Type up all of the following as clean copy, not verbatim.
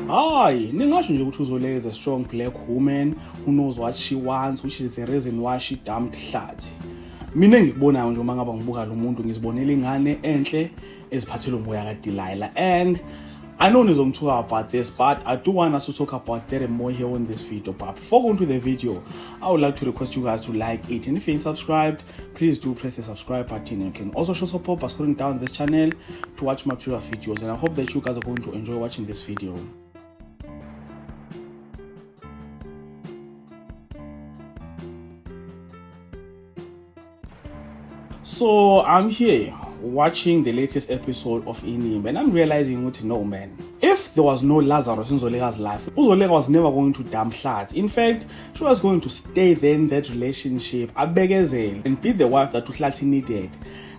Hayi, ningasho nje ukuthi uZoleka is a strong black woman who knows what she wants, which is the reason why she dumped Hlathi. Mina engikubonayo nje uma ngaba ngibuka lo muntu ngizibonela ingane enhle eziphathele umoya kaDelilah, and I know nizongithuka about this, but I do want us to talk about that more here on this video. But before going to the video, I would like to request you guys to like it, and if you ain't subscribed, please do press the subscribe button. You can also show support by scrolling down this channel to watch my previous videos, and I hope that you guys are going to enjoy watching this video. So I'm here watching the latest episode of Inimba, and I'm realizing what no man. If there was no Lazarus in Zoleka's life, Zoleka was never going to dump Hlathi. In fact, she was going to stay there in that relationship, abegezela, and be the wife that Hlathi needed.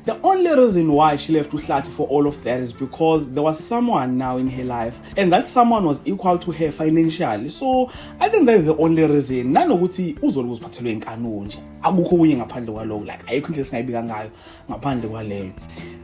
The only reason why she left Hlathi for all of that is because there was someone now in her life, and that someone was equal to her financially. So I think that's the only reason. Nanokuthi uZoleka uziphathelwe inkanu nje. Akukho kunye ngaphandle kwaloko, like ayikho into esingayibika ngayo ngaphandle kwaleyo.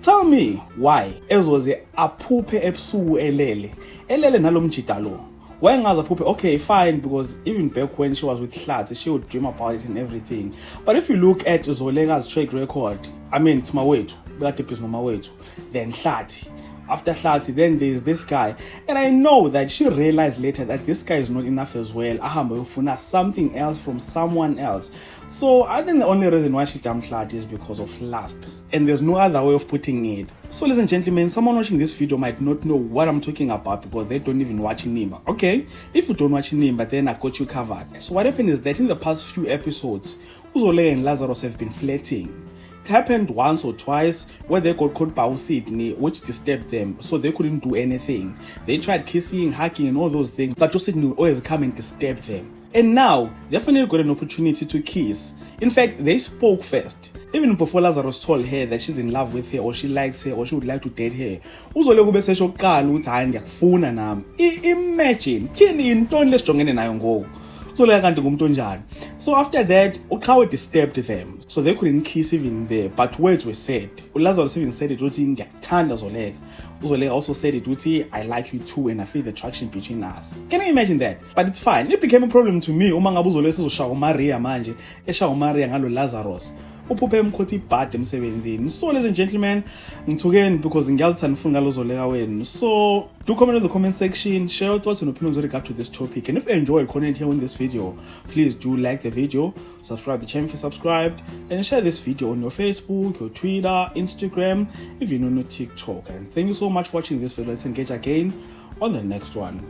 Tell me why ezoze aphuphe ebusuku elele nalomjida lo. Why ngaze aphuphe? Okay, fine, because even back when she was with Hlathi, she would dream about it and everything. But if you look at Zoleka's track record, I mean, it's Mawethu, then Hlathi. After Hlathi, then there's this guy, and I know that she realized later that this guy is not enough as well. Ahamba ufuna something else from someone else. So I think the only reason why she dumped Hlathi is because of lust, and there's no other way of putting it. So ladies and gentlemen, someone watching this video might not know what I'm talking about because they don't even watch Inimba. Okay, if you don't watch Inimba, then I got you covered. So what happened is that in the past few episodes, Uzoleka and Lazarus have been flirting. It happened once or twice where they got caught by Sydney, which disturbed them, so they couldn't do anything. They tried kissing, hugging, and all those things, but Sydney would always come and disturb them. And now they finally got an opportunity to kiss. In fact, they spoke first. Even before Lazarus told her that she's in love with her, or she likes her, or she would like to date her, Uzoleka ubese shokuqala ukuthi hayi ngiyakufuna nami. Imagine kini intoni lesijongene nayo ngoku. So after that, Uqhawe disturbed them, so they couldn't kiss even there, but words were said. Lazarus even said it, ngiyakuthanda Zoleka. Uzoleka also said it, I like you too, and I feel the attraction between us. Can you imagine that? But it's fine. It became a problem to me uma ngabe Uzoleka ezoshaya uMaria manje, eshaya uMaria ngalo Lazarus. Uphuphe emkhothi ibhad emsebenzini. So ladies and gentlemen, ngithukeni because ngiyalithanda ufuna ngalo Zoleka wenu. So do comment in the comment section, share your thoughts and opinions with regard to this topic, and if you enjoyed content here in this video, please do like the video, subscribe to the channel if you're subscribed, and share this video on your Facebook, your Twitter, Instagram, if you know TikTok. And thank you so much for watching this video. Let's engage again on the next one.